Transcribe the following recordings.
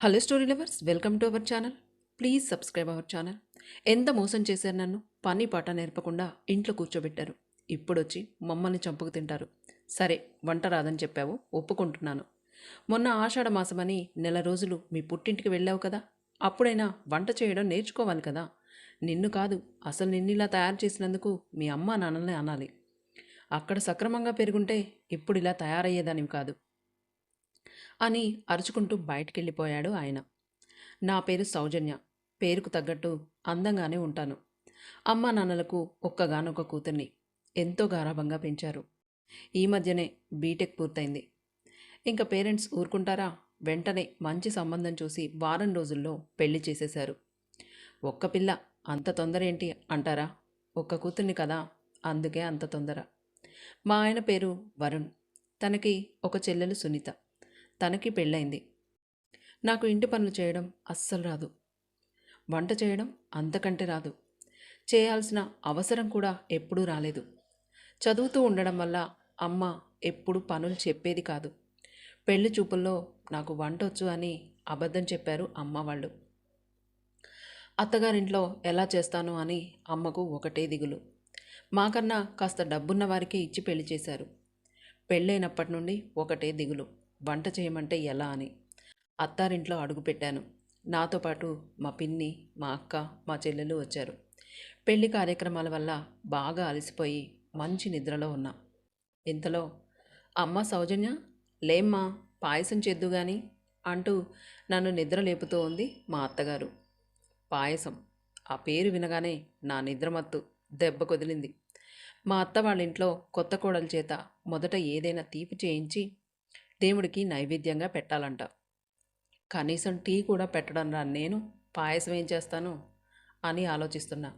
Hello story lovers, welcome to our channel. Please subscribe our channel. ఎంత మోసం చేశారు నన్ను. పని పాట నేర్పకుండా ఇంట్లో కూర్చోబెట్టారు. ఇప్పుడొచ్చి మమ్మల్ని చంపుకు తింటారు. సరే, వంట రాదని చెప్పావు, ఒప్పుకుంటున్నాను. మొన్న ఆషాఢ మాసమని నెల రోజులు మీ పుట్టింటికి వెళ్ళావు కదా. అప్పుడైనా వంట చేయడం నేర్చుకోవాలి కదా. నిన్ను కాదు, అసలు నిన్నిలా తయారు చేసినందుకు మీ అమ్మా నాన్నల్ని అనాలి. అక్కడ సక్రమంగా పెరుగుంటే ఇప్పుడు ఇలా తయారయ్యేదానివి కాదు అని అరుచుకుంటూ బయటికెళ్ళిపోయాడు ఆయన. నా పేరు సౌజన్య. పేరుకు తగ్గట్టు అందంగానే ఉంటాను. అమ్మా నాన్నలకు ఒక్కగానొక్క కూతుర్ని. ఎంతో గారాబంగా పెంచారు. ఈ మధ్యనే బీటెక్ పూర్తయింది. ఇంకా పేరెంట్స్ ఊరుకుంటారా? వెంటనే మంచి సంబంధం చూసి వారం రోజుల్లో పెళ్లి చేసేశారు. ఒక్క పిల్ల, అంత తొందర ఏంటి అంటారా? ఒక్క కూతుర్ని కదా, అందుకే అంత తొందర. మా ఆయన పేరు వరుణ్. తనకి ఒక చెల్లెలు సునీత. తనకి పెళ్ళైంది. నాకు ఇంటి పనులు చేయడం అస్సలు రాదు. వంట చేయడం అంతకంటే రాదు. చేయాల్సిన అవసరం కూడా ఎప్పుడూ రాలేదు. చదువుతూ ఉండడం వల్ల అమ్మ ఎప్పుడు పనులు చెప్పేది కాదు. పెళ్లి చూపుల్లో నాకు వంటొచ్చు అని అబద్ధం చెప్పారు అమ్మ వాళ్ళు. అత్తగారింట్లో ఎలా చేస్తాను అని అమ్మకు ఒకటే దిగులు. మాకన్నా కాస్త డబ్బున్న వారికి ఇచ్చి పెళ్లి చేశారు. పెళ్ళైనప్పటి నుండి ఒకటే దిగులు, వంట చేయమంటే ఎలా అని. అత్తారింట్లో అడుగుపెట్టాను. నాతో పాటు మా పిన్ని, మా అక్క, మా చెల్లెలు వచ్చారు. పెళ్లి కార్యక్రమాల వల్ల బాగా అలసిపోయి మంచి నిద్రలో ఉన్నా. ఇంతలో అమ్మ సౌజన్య, లేమ్మా, పాయసం చేద్దు గాని అంటూ నన్ను నిద్ర లేపుతూ ఉంది మా అత్తగారు. పాయసం, ఆ పేరు వినగానే నా నిద్రమత్తు దెబ్బ కొదిలింది. మా అత్త వాళ్ళ ఇంట్లో కొత్త కోడల చేత మొదట ఏదైనా తీపి చేయించి దేవుడికి నైవేద్యంగా పెట్టాలంట. కనీసం టీ కూడా పెట్టడం రాని నేను పాయసం ఏం చేస్తాను అని ఆలోచిస్తున్నా.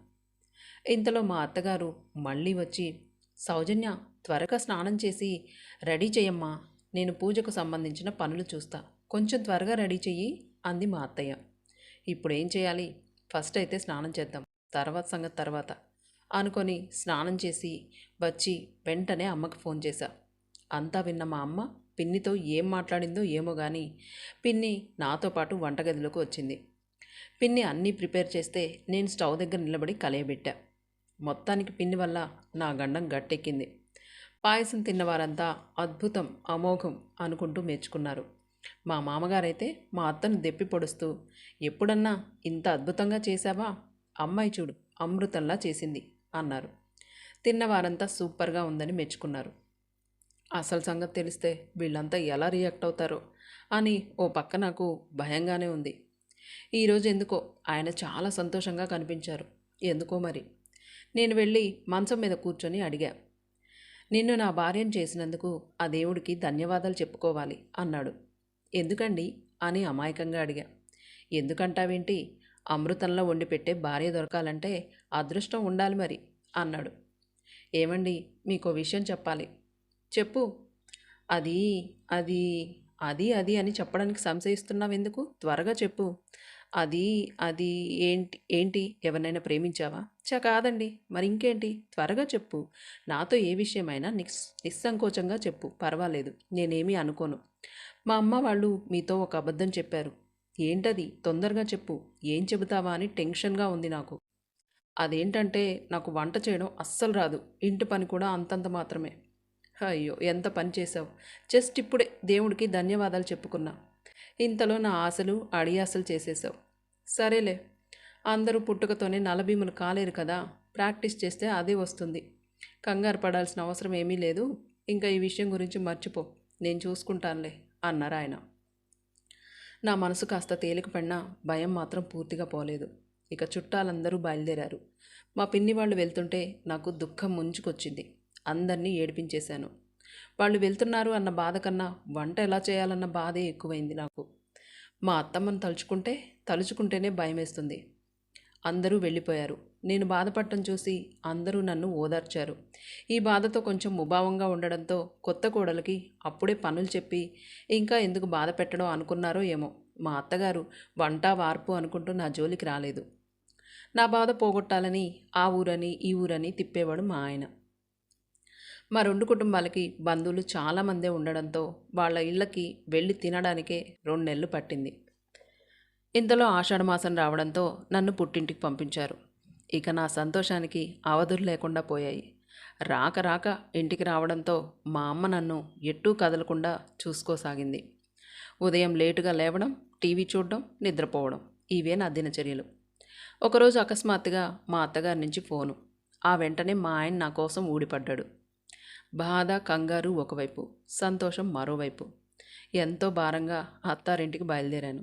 ఇంతలో మా అత్తగారు మళ్ళీ వచ్చి, సౌజన్య, త్వరగా స్నానం చేసి రెడీ చెయ్యమ్మా, నేను పూజకు సంబంధించిన పనులు చూస్తా, కొంచెం త్వరగా రెడీ చెయ్యి అంది మా అత్తయ్య. ఇప్పుడేం చేయాలి? ఫస్ట్ అయితే స్నానం చేద్దాం, తర్వాత సంగతి తర్వాత అనుకొని స్నానం చేసి వచ్చి వెంటనే అమ్మకు ఫోన్ చేశా. అంతా విన్న మా అమ్మ పిన్నితో ఏం మాట్లాడిందో ఏమో కానీ పిన్ని నాతో పాటు వంటగదిలోకి వచ్చింది. పిన్ని అన్నీ ప్రిపేర్ చేస్తే నేను స్టవ్ దగ్గర నిలబడి కలయబెట్టా. మొత్తానికి పిన్ని వల్ల నా గండం గట్టెక్కింది. పాయసం తిన్నవారంతా అద్భుతం, అమోఘం అనుకుంటూ మెచ్చుకున్నారు. మా మామగారైతే మా అత్తను దెప్పి పొడుస్తూ, ఎప్పుడన్నా ఇంత అద్భుతంగా చేశావా, అమ్మాయి చూడు అమృతంలా చేసింది అన్నారు. తిన్నవారంతా సూపర్గా ఉందని మెచ్చుకున్నారు. అసలు సంగతి తెలిస్తే వీళ్ళంతా ఎలా రియాక్ట్ అవుతారో అని ఓ పక్క నాకు భయంగానే ఉంది. ఈరోజు ఎందుకో ఆయన చాలా సంతోషంగా కనిపించారు. ఎందుకో మరి. నేను వెళ్ళి మంచం మీద కూర్చొని అడిగా, నిన్ను నా భార్యను చేసినందుకు ఆ దేవుడికి ధన్యవాదాలు చెప్పుకోవాలి అన్నాడు. ఎందుకండి అని అమాయకంగా అడిగా. ఎందుకంటావేంటి, అమృతంలో వండి పెట్టే భార్య దొరకాలంటే అదృష్టం ఉండాలి మరి అన్నాడు. ఏమండి, మీకో విషయం చెప్పాలి. చెప్పు. అది అది అది అని చెప్పడానికి సంశయిస్తున్నావెందుకు, త్వరగా చెప్పు. అది అది ఏంటి ఏంటి ఎవరినైనా ప్రేమించావా? కాదండి. మరి ఇంకేంటి, త్వరగా చెప్పు. నాతో ఏ విషయమైనా నిస్సంకోచంగా చెప్పు, పర్వాలేదు, నేనేమీ అనుకోను. మా అమ్మ వాళ్ళు మీతో ఒక అబద్ధం చెప్పారు. ఏంటది, తొందరగా చెప్పు. ఏం చెబుతావా అని టెన్షన్గా ఉంది నాకు. అదేంటంటే నాకు వంట చేయడం అస్సలు రాదు. ఇంటి పని కూడా అంతంత మాత్రమే. అయ్యో, ఎంత పని చేశావు. జస్ట్ ఇప్పుడే దేవుడికి ధన్యవాదాలు చెప్పుకున్నా. ఇంతలో నా ఆశలు అడియాసలు చేసేసావు. సరేలే, అందరూ పుట్టుకతోనే నలభీములు కాలేరు కదా, ప్రాక్టీస్ చేస్తే అదే వస్తుంది. కంగారు పడాల్సిన అవసరం ఏమీ లేదు. ఇంకా ఈ విషయం గురించి మర్చిపో, నేను చూసుకుంటానులే అన్నారు ఆయన. నా మనసు కాస్త తేలికపడినా భయం మాత్రం పూర్తిగా పోలేదు. ఇక చుట్టాలందరూ బయలుదేరారు. మా పిన్ని వాళ్ళు వెళ్తుంటే నాకు దుఃఖం ముంచుకొచ్చింది. అందరినీ ఏడిపించేశాను. వాళ్ళు వెళ్తున్నారు అన్న బాధ కన్నా వంట ఎలా చేయాలన్న బాధే ఎక్కువైంది నాకు. మా అత్తమ్మను తలుచుకుంటేనే భయమేస్తుంది. అందరూ వెళ్ళిపోయారు. నేను బాధపడటం చూసి అందరూ నన్ను ఓదార్చారు. ఈ బాధతో కొంచెం ముభావంగా ఉండడంతో కొత్త కోడలికి అప్పుడే పనులు చెప్పి ఇంకా ఎందుకు బాధ పెట్టడం అనుకున్నారో ఏమో, మా అత్తగారు వంట వార్పు అనుకుంటూ నా జోలికి రాలేదు. నా బాధ పోగొట్టాలని ఆ ఊరని ఈ ఊరని తిప్పేవాడు మా ఆయన. మా రెండు కుటుంబాలకి బంధువులు చాలామందే ఉండడంతో వాళ్ళ ఇళ్ళకి వెళ్ళి తినడానికే 2 నెలలు పట్టింది. ఇంతలో ఆషాఢమాసం రావడంతో నన్ను పుట్టింటికి పంపించారు. ఇక నా సంతోషానికి అవధులు లేకుండా పోయాయి. రాక రాక ఇంటికి రావడంతో మా అమ్మ నన్ను ఎటూ కదలకుండా చూసుకోసాగింది. ఉదయం లేటుగా లేవడం, టీవీ చూడడం, నిద్రపోవడం ఇవే నా దినచర్యలు. ఒకరోజు అకస్మాత్తుగా మా అత్తగారి నుంచి ఫోను. ఆ వెంటనే మా ఆయన నా కోసం ఊడిపడ్డాడు. బాధ, కంగారు ఒకవైపు, సంతోషం మరోవైపు. ఎంతో భారంగా అత్తారింటికి బయలుదేరాను.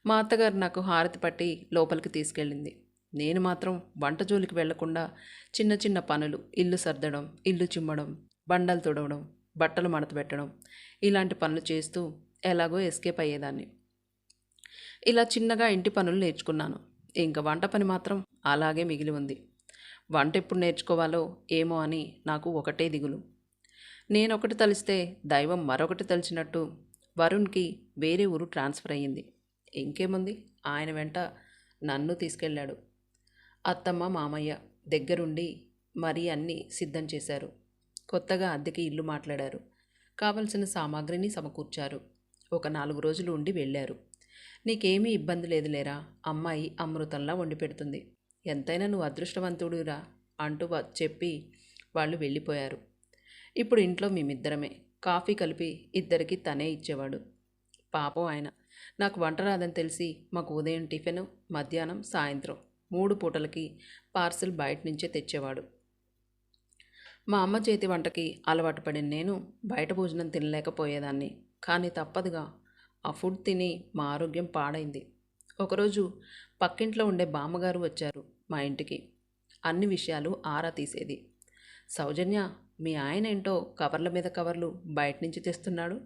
మా అత్తగారు నాకు హారతి పట్టి లోపలికి తీసుకెళ్ళింది. నేను మాత్రం వంట జోలికి వెళ్లకుండా చిన్న చిన్న పనులు, ఇల్లు సర్దడం, ఇల్లు చిమ్మడం, బండలు తుడవడం, బట్టలు మడతపెట్టడం ఇలాంటి పనులు చేస్తూ ఎలాగో ఎస్కేప్ అయ్యేదాన్ని. ఇలా చిన్నగా ఇంటి పనులు నేర్చుకున్నాను. ఇంకా వంట పని మాత్రం అలాగే మిగిలి ఉంది. వంట ఎప్పుడు నేర్చుకోవాలో ఏమో అని నాకు ఒకటే దిగులు. నేనొకటి తలిస్తే దైవం మరొకటి తలిచినట్టు వరుణ్కి వేరే ఊరు ట్రాన్స్ఫర్ అయ్యింది. ఇంకేముంది, ఆయన వెంట నన్ను తీసుకెళ్ళాడు. అత్తమ్మ, మామయ్య దగ్గరుండి మరీ అన్నీ సిద్ధం చేశారు. కొత్తగా అద్దెకి ఇల్లు మాట్లాడారు. కావలసిన సామాగ్రిని సమకూర్చారు. ఒక 4 రోజులు ఉండి వెళ్ళారు. నీకేమీ ఇబ్బంది లేదులేరా, అమ్మాయి అమృతంలా వండి పెడుతుంది. ఎంతైనా నువ్వు అదృష్టవంతుడురా అంటూ చెప్పి వాళ్ళు వెళ్ళిపోయారు. ఇప్పుడు ఇంట్లో మేమిద్దరమే. కాఫీ కలిపి ఇద్దరికి తనే ఇచ్చేవాడు. పాపం ఆయన. నాకు వంట రాదని తెలిసి మాకు ఉదయం టిఫిన్, మధ్యాహ్నం, సాయంత్రం 3 పూటలకి పార్సిల్ బయట నుంచే తెచ్చేవాడు. మా అమ్మ చేతి వంటకి అలవాటు పడిన నేను బయట భోజనం తినలేకపోయేదాన్ని. కానీ తప్పదుగా. ఆ ఫుడ్ తిని మా ఆరోగ్యం పాడైంది. ఒకరోజు పక్కింట్లో ఉండే బామ్మగారు వచ్చారు మా ఇంటికి. అన్ని విషయాలు ఆరా తీసేది. సౌజన్య, మీ ఆయన ఏంటో కవర్ల మీద కవర్లు బయట నుంచి తెస్తున్నాడు.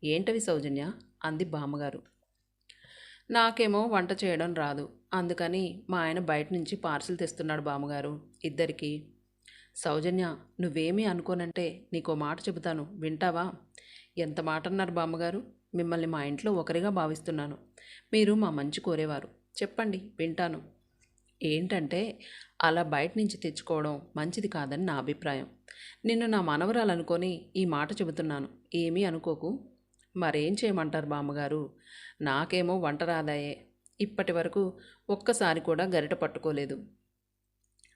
ఏంటవి సౌజన్య అంది బామ్మగారు. నాకేమో వంట చేయడం రాదు. అందుకని మా ఆయన బయట నుంచి పార్సిల్ తెస్తున్నాడు బామ్మగారు ఇద్దరికి. సౌజన్య, నువ్వేమీ అనుకోనంటే నీకో మాట చెబుతాను, వింటావా? ఎంత మాట అన్నారు బామ్మగారు. మిమ్మల్ని మా ఇంట్లో ఒకరిగా భావిస్తున్నాను. మీరు మా మంచి కోరేవారు. చెప్పండి, వింటాను. ఏంటంటే అలా బయట నుంచి తెచ్చుకోవడం మంచిది కాదని నా అభిప్రాయం. నిన్ను నా మనవరాలనుకొని ఈ మాట చెబుతున్నాను. ఏమీ అనుకోకు. మరేం చేయమంటారు బామ్మగారు? నాకేమో వంట రాదాయే. ఇప్పటి వరకు ఒక్కసారి కూడా గరిట పట్టుకోలేదు.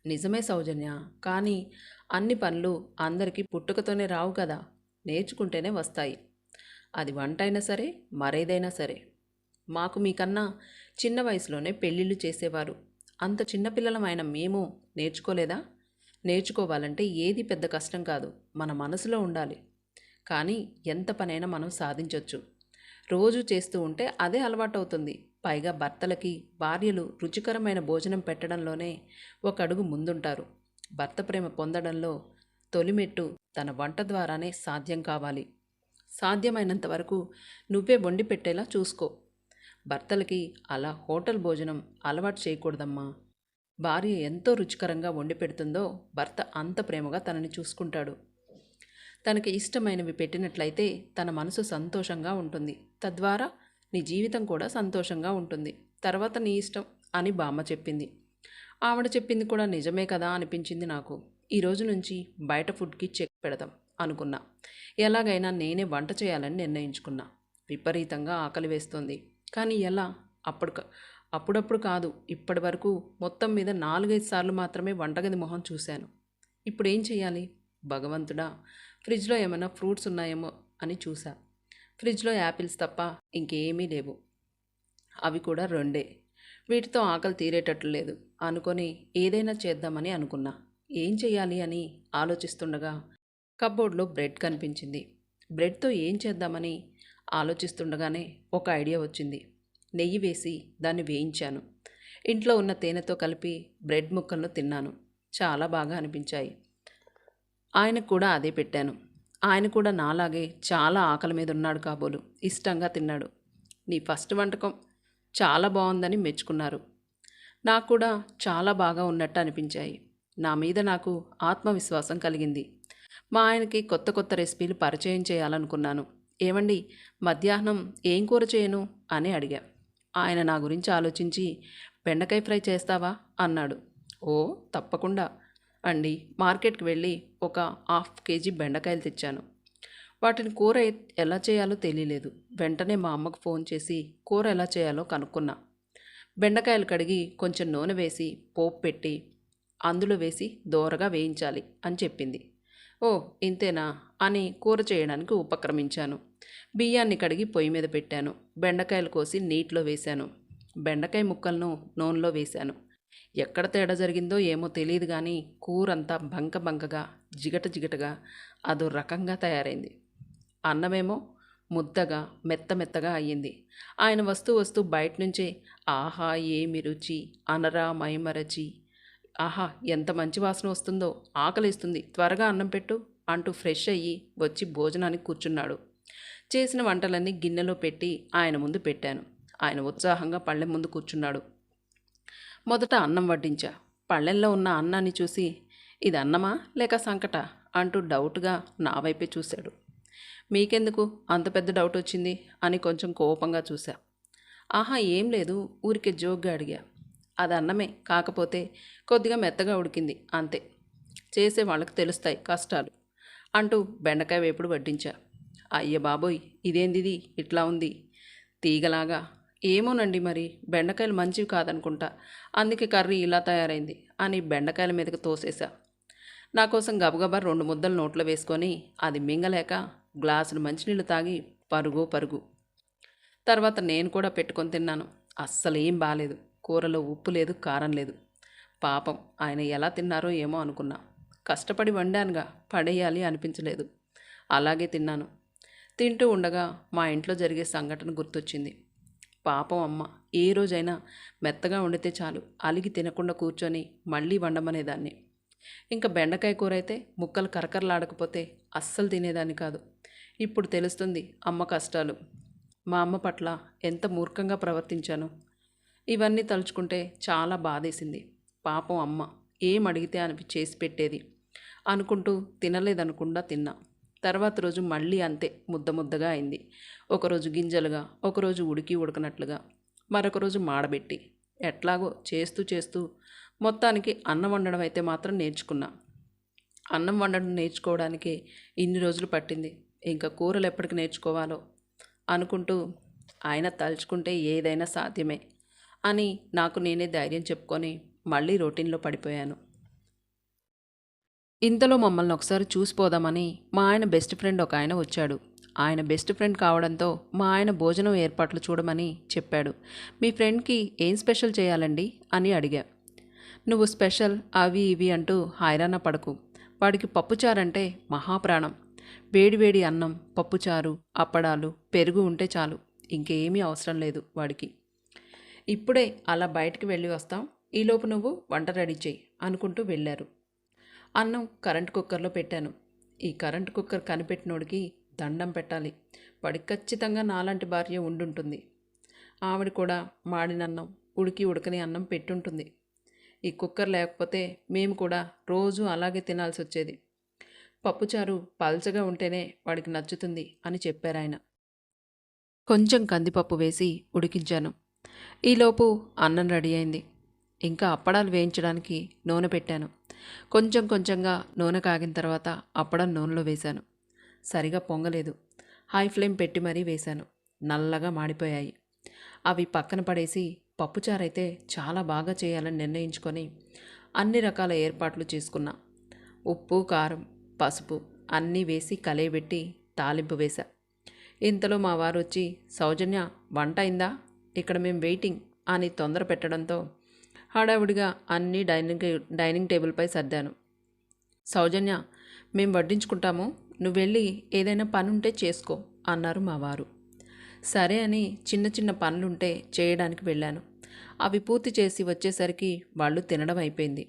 నిజమే సౌజన్య, కానీ అన్ని పనులు అందరికీ పుట్టుకతోనే రావు కదా, నేర్చుకుంటేనే వస్తాయి. అది వంట అయినా సరే, మరేదైనా సరే. మాకు మీకన్నా చిన్న వయసులోనే పెళ్ళిళ్ళు చేసేవారు. అంత చిన్నపిల్లలమైన మేము నేర్చుకోలేదా? నేర్చుకోవాలంటే ఏది పెద్ద కష్టం కాదు, మన మనసులో ఉండాలి. కానీ ఎంత పనైనా మనం సాధించవచ్చు. రోజు చేస్తూ ఉంటే అదే అలవాటవుతుంది. పైగా భర్తలకి భార్యలు రుచికరమైన భోజనం పెట్టడంలోనే ఒక అడుగు ముందుంటారు. భర్త ప్రేమ పొందడంలో తొలిమెట్టు తన వంట ద్వారానే సాధ్యం కావాలి. సాధ్యమైనంత వరకు నువ్వే వండి పెట్టేలా చూసుకో. భర్తలకి అలా హోటల్ భోజనం అలవాటు చేయకూడదమ్మా. భార్య ఎంతో రుచికరంగా వండి పెడుతుందో భర్త అంత ప్రేమగా తనని చూసుకుంటాడు. తనకి ఇష్టమైనవి పెట్టినట్లయితే తన మనసు సంతోషంగా ఉంటుంది. తద్వారా నీ జీవితం కూడా సంతోషంగా ఉంటుంది. తర్వాత నీ ఇష్టం అని బామ్మ చెప్పింది. ఆవిడ చెప్పింది కూడా నిజమే కదా అనిపించింది నాకు. ఈ రోజు నుంచి బయట ఫుడ్కి చెక్ పెడదాం అనుకున్నా. ఎలాగైనా నేనే వంట చేయాలని నిర్ణయించుకున్నా. విపరీతంగా ఆకలి వేస్తుంది. కానీ ఎలా? అప్పుడప్పుడు కాదు, ఇప్పటి వరకు మొత్తం మీద 4-5 సార్లు మాత్రమే వంటగది మొహం చూశాను. ఇప్పుడు ఏం చేయాలి? భగవంతుడా, ఫ్రిడ్జ్లో ఏమైనా ఫ్రూట్స్ ఉన్నాయేమో అని చూసా. ఫ్రిడ్జ్లో యాపిల్స్ తప్ప ఇంకేమీ లేవు. అవి కూడా 2. వీటితో ఆకలి తీరేటట్లు లేదు అనుకొని ఏదైనా చేద్దామని అనుకున్నా. ఏం చేయాలి అని ఆలోచిస్తుండగా కబ్బోర్డ్లో బ్రెడ్ కనిపించింది. బ్రెడ్తో ఏం చేద్దామని ఆలోచిస్తుండగానే ఒక ఐడియా వచ్చింది. నెయ్యి వేసి దాన్ని వేయించాను. ఇంట్లో ఉన్న తేనెతో కలిపి బ్రెడ్ ముక్కలను తిన్నాను. చాలా బాగా అనిపించాయి. ఆయనకు కూడా అదే పెట్టాను. ఆయన కూడా నాలాగే చాలా ఆకలి మీద ఉన్నాడు కాబోలు. ఇష్టంగా తిన్నాడు. నీ ఫస్ట్ వంటకం చాలా బాగుందని మెచ్చుకున్నారు. నాకు కూడా చాలా బాగా ఉన్నట్టు అనిపించాయి. నా మీద నాకు ఆత్మవిశ్వాసం కలిగింది. మా ఆయనకి కొత్త కొత్త రెసిపీలు పరిచయం చేయాలనుకున్నాను. ఏమండి, మధ్యాహ్నం ఏం కూర చేయను అని అడిగా. ఆయన నా గురించి ఆలోచించి బెండకాయ ఫ్రై చేస్తావా అన్నాడు. ఓ తప్పకుండా అండి. మార్కెట్కి వెళ్ళి ఒక 1/2 కేజీ బెండకాయలు తెచ్చాను. వాటిని కూర ఎలా చేయాలో తెలియలేదు. వెంటనే మా అమ్మకు ఫోన్ చేసి కూర ఎలా చేయాలో కనుక్కున్నా. బెండకాయలు కడిగి కొంచెం నూనె వేసి పోపు పెట్టి అందులో వేసి దోరగా వేయించాలి అని చెప్పింది. ఓ ఇంతేనా అని కూర చేయడానికి ఉపక్రమించాను. బియ్యాన్ని కడిగి పొయ్యి మీద పెట్టాను. బెండకాయలు కోసి నీటిలో వేశాను. బెండకాయ ముక్కలను నూనెలో వేశాను. ఎక్కడ తేడా జరిగిందో ఏమో తెలియదు కానీ కూరంతా బంక బంకగా జిగట జిగటగా అదో రకంగా తయారైంది. అన్నమేమో ముద్దగా మెత్త మెత్తగా అయ్యింది. ఆయన వస్తూ వస్తూ బయట నుంచే ఆహా ఏమి రుచి అనరా మైమరచి, ఆహా ఎంత మంచి వాసన వస్తుందో, ఆకలిస్తుంది, త్వరగా అన్నం పెట్టు అంటూ ఫ్రెష్ అయ్యి వచ్చి భోజనానికి కూర్చున్నాడు. చేసిన వంటలన్నీ గిన్నెలో పెట్టి ఆయన ముందు పెట్టాను. ఆయన ఉత్సాహంగా పళ్ళెం ముందు కూర్చున్నాడు. మొదట అన్నం వడ్డించా. పళ్ళెంలో ఉన్న అన్నాన్ని చూసి ఇది అన్నమా లేక సంకట అంటూ డౌట్గా నా వైపే చూశాడు. మీకెందుకు అంత పెద్ద డౌట్ వచ్చింది అని కొంచెం కోపంగా చూశా. ఆహా ఏం లేదు, ఊరికే జోక్గా అడిగా. అది అన్నమే, కాకపోతే కొద్దిగా మెత్తగా ఉడికింది అంతే. చేసే వాళ్ళకి తెలుస్తాయి కష్టాలు అంటూ బెండకాయ వేపుడు వడ్డించా. అయ్య బాబోయ్ ఇదేందిది ఇట్లా ఉంది తీగలాగా. ఏమోనండి మరి బెండకాయలు మంచివి కాదనుకుంటా, అందుకే కర్రీ ఇలా తయారైంది అని బెండకాయల మీదకి తోసేశా. నా కోసం గబగబా 2 ముద్దలు నోట్లో వేసుకొని అది మింగలేక గ్లాసులు మంచినీళ్ళు తాగి పరుగు పరుగు. తర్వాత నేను కూడా పెట్టుకొని తిన్నాను. అస్సలు ఏం బాలేదు. కూరలో ఉప్పు లేదు, కారం లేదు. పాపం ఆయన ఎలా తిన్నారో ఏమో అనుకున్నా. కష్టపడి వండానుగా, పడేయాలి అనిపించలేదు. అలాగే తిన్నాను. తింటూ ఉండగా మా ఇంట్లో జరిగే సంఘటన గుర్తొచ్చింది. పాపం అమ్మ ఏ రోజైనా మెత్తగా వండితే చాలు అలిగి తినకుండా కూర్చొని మళ్ళీ వండమనేదాన్ని. ఇంకా బెండకాయ కూర అయితే ముక్కలు కరకరలాడకపోతే అస్సలు తినేదాన్ని కాదు. ఇప్పుడు తెలుస్తుంది అమ్మ కష్టాలు. మా అమ్మ పట్ల ఎంత మూర్ఖంగా ప్రవర్తించాను. ఇవన్నీ తలుచుకుంటే చాలా బాధేసింది. పాపం అమ్మ ఏం అడిగితే చేసి పెట్టేది అనుకుంటూ తినలేదనుకుండా తిన్నా. తర్వాత రోజు మళ్ళీ అంతే ముద్ద ముద్దగా అయింది. ఒకరోజు గింజలుగా, ఒకరోజు ఉడికి ఉడకనట్లుగా, మరొక రోజు మాడబెట్టి, ఎట్లాగో చేస్తూ చేస్తూ మొత్తానికి అన్నం వండడం అయితే మాత్రం నేర్చుకున్నా. అన్నం వండడం నేర్చుకోవడానికి ఇన్ని రోజులు పట్టింది. ఇంకా కూరలు ఎప్పటికి నేర్చుకోవాలో అనుకుంటూ ఆయన తలుచుకుంటే ఏదైనా సాధ్యమే అని నాకు నేనే ధైర్యం చెప్పుకొని మళ్ళీ రొటీన్లో పడిపోయాను. ఇంతలో మమ్మల్ని ఒకసారి చూసిపోదామని మా ఆయన బెస్ట్ ఫ్రెండ్ ఒక ఆయన వచ్చాడు. ఆయన బెస్ట్ ఫ్రెండ్ కావడంతో మా ఆయన భోజనం ఏర్పాట్లు చూడమని చెప్పాడు. మీ ఫ్రెండ్కి ఏం స్పెషల్ చేయాలండి అని అడిగా. నువ్వు స్పెషల్ అవి ఇవి అంటూ హైరాణ పడకు. వాడికి పప్పుచారంటే మహాప్రాణం. వేడివేడి అన్నం, పప్పుచారు, అప్పడాలు, పెరుగు ఉంటే చాలు, ఇంకేమీ అవసరం లేదు వాడికి. ఇప్పుడే అలా బయటికి వెళ్ళి వస్తాం, ఈలోపు నువ్వు వంట రెడీ చేయి అనుకుంటూ వెళ్ళారు. అన్నం కరెంట్ కుక్కర్లో పెట్టాను. ఈ కరెంట్ కుక్కర్ కనిపెట్టినోడికి దండం పెట్టాలి. వాడికి ఖచ్చితంగా నాలాంటి భార్య ఉండుంటుంది. ఆవిడ కూడా మాడినన్నం, ఉడికి ఉడకని అన్నం పెట్టుంటుంది. ఈ కుక్కర్ లేకపోతే మేము కూడా రోజు అలాగే తినాల్సి వచ్చేది. పప్పుచారు పల్చగా ఉంటేనే వాడికి నచ్చుతుంది అని చెప్పారాయన. కొంచెం కందిపప్పు వేసి ఉడికించాను. ఈలోపు అన్నం రెడీ అయింది. ఇంకా అప్పడాలు వేయించడానికి నూనె పెట్టాను. కొంచెం కొంచెంగా నూనె కాగిన తర్వాత అప్పడం నూనెలో వేశాను. సరిగా పొంగలేదు. హై ఫ్లేమ్ పెట్టి మరీ వేశాను. నల్లగా మాడిపోయాయి. అవి పక్కన పడేసి పప్పుచారైతే చాలా బాగా చేయాలని నిర్ణయించుకొని అన్ని రకాల ఏర్పాట్లు చేసుకున్నా. ఉప్పు, కారం, పసుపు అన్నీ వేసి కలయబెట్టి తాలింపు వేశా. ఇంతలో మా వారు వచ్చి, సౌజన్య వంట అయిందా, ఇక్కడ మేము వెయిటింగ్ అని తొందర పెట్టడంతో హడావుడిగా అన్నీ డైనింగ్ టేబుల్పై సర్దాను. సౌజన్య మేము వడ్డించుకుంటాము, నువ్వు వెళ్ళి ఏదైనా పనుంటే చేసుకో అన్నారు మా వారు. సరే అని చిన్న చిన్న పనులుంటే చేయడానికి వెళ్ళాను. అవి పూర్తి చేసి వచ్చేసరికి వాళ్ళు తినడం అయిపోయింది.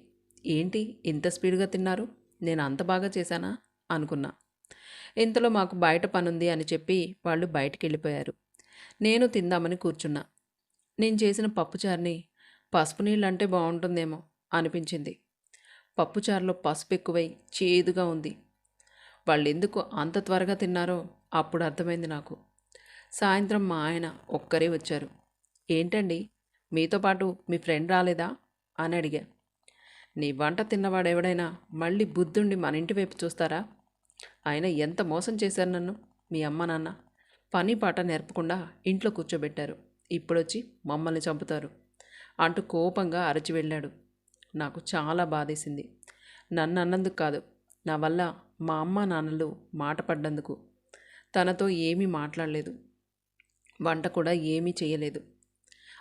ఏంటి ఇంత స్పీడ్గా తిన్నారు, నేను అంత బాగా చేశానా అనుకున్నా. ఇంతలో మాకు బయట పనుంది అని చెప్పి వాళ్ళు బయటికి వెళ్ళిపోయారు. నేను తిందామని కూర్చున్నా. నేను చేసిన పప్పుచారుని పసుపు నీళ్ళు అంటే బాగుంటుందేమో అనిపించింది. పప్పుచారులో పసుపు ఎక్కువై చేదుగా ఉంది. వాళ్ళు ఎందుకు అంత త్వరగా తిన్నారో అప్పుడు అర్థమైంది నాకు. సాయంత్రం మా ఆయన ఒక్కరే వచ్చారు. ఏంటండి మీతో పాటు మీ ఫ్రెండ్ రాలేదా అని అడిగా. నీ వంట తిన్నవాడెవడైనా మళ్ళీ బుద్ధుండి మన ఇంటి వైపు చూస్తారా? ఆయన ఎంత మోసం చేశారు నన్ను, మీ అమ్మ నాన్న. పని పాట నేర్పకుండా ఇంట్లో కూర్చోబెట్టారు. ఇప్పుడొచ్చి మమ్మల్ని చంపుతారు. అంటూ కోపంగా అరచి వెళ్ళాడు. నాకు చాలా బాధేసింది. నన్ను అన్నందుకు కాదు, నా వల్ల మా అమ్మ నాన్నలు మాట పడ్డందుకు. తనతో ఏమీ మాట్లాడలేదు, వంట కూడా ఏమీ చేయలేదు.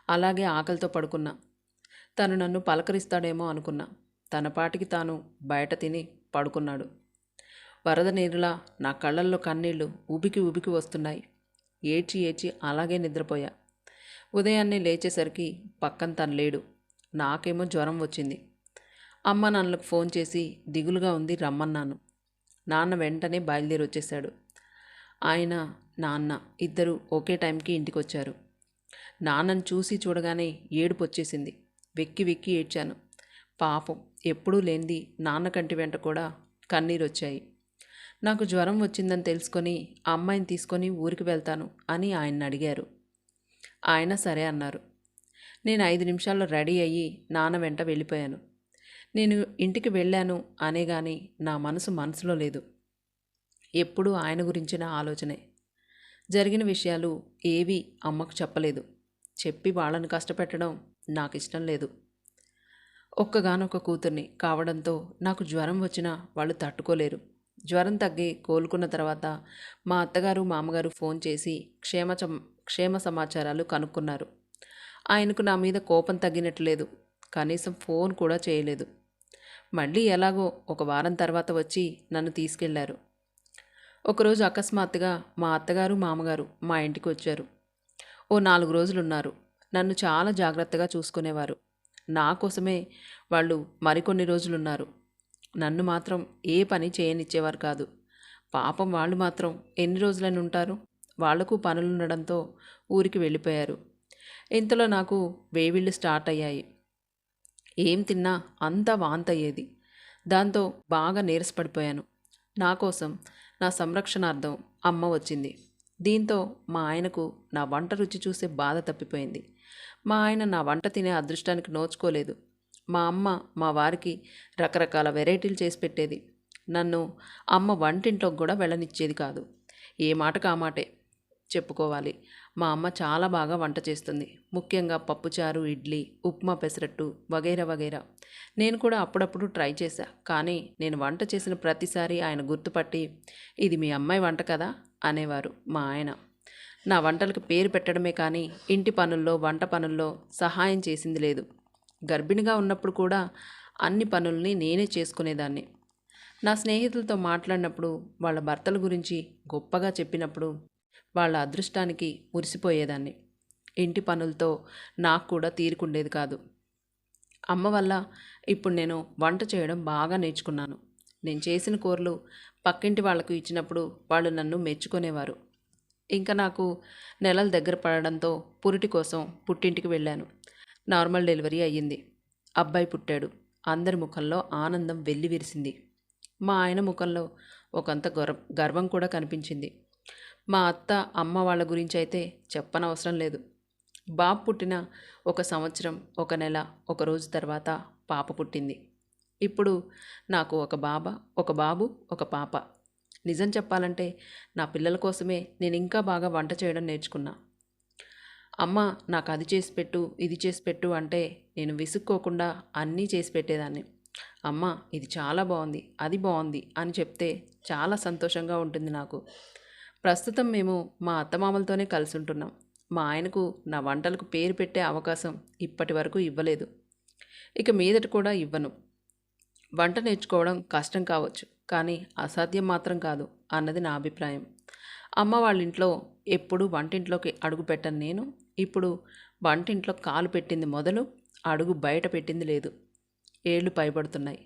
అలాగే ఆకలితో పడుకున్నా. తను నన్ను పలకరిస్తాడేమో అనుకున్నా. తన పాటికి తాను బయట తిని పడుకున్నాడు. వరద నీరులా నా కళ్ళల్లో కన్నీళ్లు ఉబికి ఉబికి వస్తున్నాయి. ఏడ్చి ఏడ్చి అలాగే నిద్రపోయా. ఉదయాన్నే లేచేసరికి పక్కన తను లేడు. నాకేమో జ్వరం వచ్చింది. అమ్మ నాన్నలకు ఫోన్ చేసి దిగులుగా ఉంది, రమ్మన్నాను. నాన్న వెంటనే బయలుదేరి వచ్చేశాడు. ఆయన, నాన్న ఇద్దరు ఒకే టైంకి ఇంటికి వచ్చారు. నాన్నను చూసి చూడగానే ఏడుపు వచ్చేసింది. వెక్కి వెక్కి ఏడ్చాను. పాపం, ఎప్పుడూ లేనిది నాన్న కంటి వెంట కూడా కన్నీరు వచ్చాయి. నాకు జ్వరం వచ్చిందని తెలుసుకొని అమ్మాయిని తీసుకొని ఊరికి వెళ్తాను అని ఆయన్ని అడిగారు. ఆయన సరే అన్నారు. నేను 5 నిమిషాల్లో రెడీ అయ్యి నాన్న వెంట వెళ్ళిపోయాను. నేను ఇంటికి వెళ్ళాను అనే గాని నా మనసులో లేదు. ఎప్పుడూ ఆయన గురించిన ఆలోచనే. జరిగిన విషయాలు ఏవీ అమ్మకు చెప్పలేదు. చెప్పి వాళ్ళని కష్టపెట్టడం నాకు ఇష్టం లేదు. ఒక్కగానొక్క కూతుర్ని కావడంతో నాకు జ్వరం వచ్చినా వాళ్ళు తట్టుకోలేరు. జ్వరం తగ్గి కోలుకున్న తర్వాత మా అత్తగారు మామగారు ఫోన్ చేసి క్షేమ సమాచారాలు కనుక్కున్నారు. ఆయనకు నా మీద కోపం తగ్గినట్లేదు. కనీసం ఫోన్ కూడా చేయలేదు. మళ్ళీ ఎలాగో ఒక వారం తర్వాత వచ్చి నన్ను తీసుకెళ్లారు. ఒకరోజు అకస్మాత్తుగా మా అత్తగారు మామగారు మా ఇంటికి వచ్చారు. ఓ 4 రోజులున్నారు. నన్ను చాలా జాగ్రత్తగా చూసుకునేవారు. నా కోసమే వాళ్ళు మరికొన్ని రోజులున్నారు. నన్ను మాత్రం ఏ పని చేయనిచ్చేవారు కాదు. పాపం వాళ్ళు మాత్రం ఎన్ని రోజులని ఉంటారు? వాళ్లకు పనులుండడంతో ఊరికి వెళ్ళిపోయారు. ఇంతలో నాకు వేవిళ్ళు స్టార్ట్ అయ్యాయి. ఏం తిన్నా అంతా వాంతయ్యేది. దాంతో బాగా నీరసపడిపోయాను. నా కోసం, నా సంరక్షణార్థం అమ్మ వచ్చింది. దీంతో మా ఆయనకు నా వంట రుచి చూసే బాధ తప్పిపోయింది. మా ఆయన నా వంట తినే అదృష్టానికి నోచుకోలేదు. మా అమ్మ మా వారికి రకరకాల వెరైటీలు చేసి పెట్టేది. నన్ను అమ్మ వంటింట్లోకి కూడా వెళ్ళనిచ్చేది కాదు. ఏ మాటకు ఆ మాటే చెప్పుకోవాలి. మా అమ్మ చాలా బాగా వంట చేస్తుంది. ముఖ్యంగా పప్పుచారు, ఇడ్లీ, ఉప్మా, పెసరట్టు వగైరా వగైరా. నేను కూడా అప్పుడప్పుడు ట్రై చేశా. కానీ నేను వంట చేసిన ప్రతిసారి ఆయన గుర్తుపట్టి, ఇది మీ అమ్మాయి వంట కదా అనేవారు మా ఆయన. నా వంటలకు పేరు పెట్టడమే కానీ ఇంటి పనుల్లో, వంట పనుల్లో సహాయం చేసింది లేదు. గర్భిణిగా ఉన్నప్పుడు కూడా అన్ని పనుల్ని నేనే చేసుకునేదాన్ని. నా స్నేహితులతో మాట్లాడినప్పుడు, వాళ్ళ భర్తల గురించి గొప్పగా చెప్పినప్పుడు వాళ్ళ అదృష్టానికి మురిసిపోయేదాన్ని. ఇంటి పనులతో నాకు కూడా తీరుకుండేది కాదు. అమ్మ వల్ల ఇప్పుడు నేను వంట చేయడం బాగా నేర్చుకున్నాను. నేను చేసిన కూరలు పక్కింటి వాళ్లకు ఇచ్చినప్పుడు వాళ్ళు నన్ను మెచ్చుకునేవారు. ఇంకా నాకు నెలలు దగ్గర పడడంతో పురిటి కోసం పుట్టింటికి వెళ్ళాను. నార్మల్ డెలివరీ అయ్యింది. అబ్బాయి పుట్టాడు. అందరి ముఖంలో ఆనందం వెల్లివిరిసింది. మా ఆయన ముఖంలో ఒకంత గర్వం కూడా కనిపించింది. మా అత్త, అమ్మ వాళ్ళ గురించి అయితే చెప్పనవసరం లేదు. బాబు పుట్టిన 1 సంవత్సరం, 1 నెల, 1 రోజు తర్వాత పాప పుట్టింది. ఇప్పుడు నాకు ఒక బాబు, ఒక పాప. నిజం చెప్పాలంటే నా పిల్లల కోసమే నేను ఇంకా బాగా వంట చేయడం నేర్చుకున్నా. అమ్మ నాకు అది చేసి పెట్టు, ఇది చేసి పెట్టు అంటే నేను విసుక్కోకుండా అన్నీ చేసి పెట్టేదాన్ని. అమ్మ ఇది చాలా బాగుంది, అది బాగుంది అని చెప్తే చాలా సంతోషంగా ఉంటుంది నాకు. ప్రస్తుతం మేము మా అత్తమామలతోనే కలిసి ఉంటున్నాం. మా ఆయనకు నా వంటలకు పేరు పెట్టే అవకాశం ఇప్పటి వరకు ఇవ్వలేదు. ఇక మీదట కూడా ఇవ్వను. వంట నేర్చుకోవడం కష్టం కావచ్చు, కానీ అసాధ్యం మాత్రం కాదు అన్నది నా అభిప్రాయం. అమ్మ వాళ్ళ ఇంట్లో ఎప్పుడూ వంటింట్లోకి అడుగు పెట్టను నేను. ఇప్పుడు వంటింట్లో కాలు పెట్టింది మొదలు అడుగు బయట పెట్టింది లేదు. ఏళ్ళు పైబడుతున్నాయి.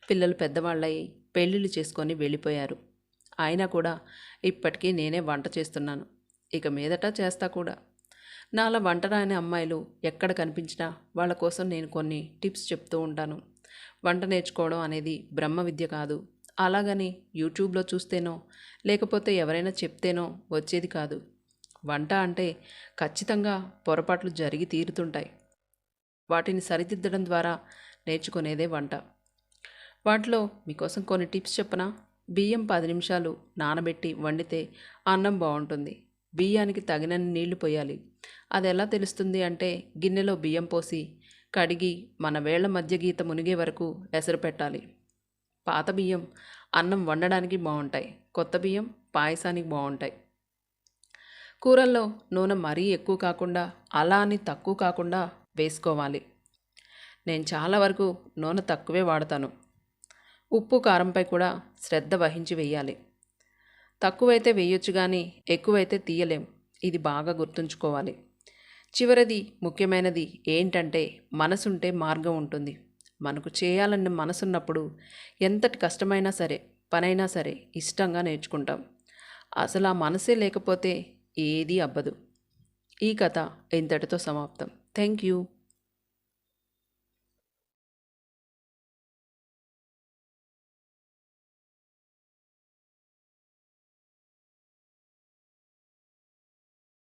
పిల్లలు పెద్దవాళ్ళయి పెళ్ళిళ్ళు చేసుకొని వెళ్ళిపోయారు. అయినా కూడా ఇప్పటికీ నేనే వంట చేస్తున్నాను. ఇక మీదట చేస్తా కూడా. నాలా వంట రాని అమ్మాయిలు ఎక్కడ కనిపించినా వాళ్ళ కోసం నేను కొన్ని టిప్స్ చెప్తూ ఉంటాను. వంట నేర్చుకోవడం అనేది బ్రహ్మ విద్య కాదు. అలాగని యూట్యూబ్లో చూస్తేనో లేకపోతే ఎవరైనా చెప్తేనో వచ్చేది కాదు. వంట అంటే ఖచ్చితంగా పొరపాట్లు జరిగి తీరుతుంటాయి. వాటిని సరిదిద్దడం ద్వారా నేర్చుకునేదే వంట. వాటిలో మీకోసం కొన్ని టిప్స్ చెప్పనా? బియ్యం 10 నిమిషాలు నానబెట్టి వండితే అన్నం బాగుంటుంది. బియ్యానికి తగినన్ని నీళ్లు పోయాలి. అది ఎలా తెలుస్తుంది అంటే గిన్నెలో బియ్యం పోసి కడిగి మన వేళ్ల మధ్య గీత మునిగే వరకు ఎసరు పెట్టాలి. పాత బియ్యం అన్నం వండడానికి బాగుంటాయి. కొత్త బియ్యం పాయసానికి బాగుంటాయి. కూరల్లో నూనె మరీ ఎక్కువ కాకుండా అలా అని తక్కువ కాకుండా వేసుకోవాలి. నేను చాలా వరకు నూనె తక్కువే వాడతాను. ఉప్పు కారంపై కూడా శ్రద్ధ వహించి వేయాలి. తక్కువైతే వేయొచ్చు కానీ ఎక్కువైతే తీయలేం. ఇది బాగా గుర్తుంచుకోవాలి. చివరిది ముఖ్యమైనది ఏంటంటే మనసుంటే మార్గం ఉంటుంది. మనకు చేయాలన్న మనసున్నప్పుడు ఎంతటి కష్టమైనా సరే పనైనా సరే ఇష్టంగా నేర్చుకుంటాం. అసలు ఆ మనసే లేకపోతే ఏదీ అవ్వదు. ఈ కథ ఇంతటితో సమాప్తం. Thank you.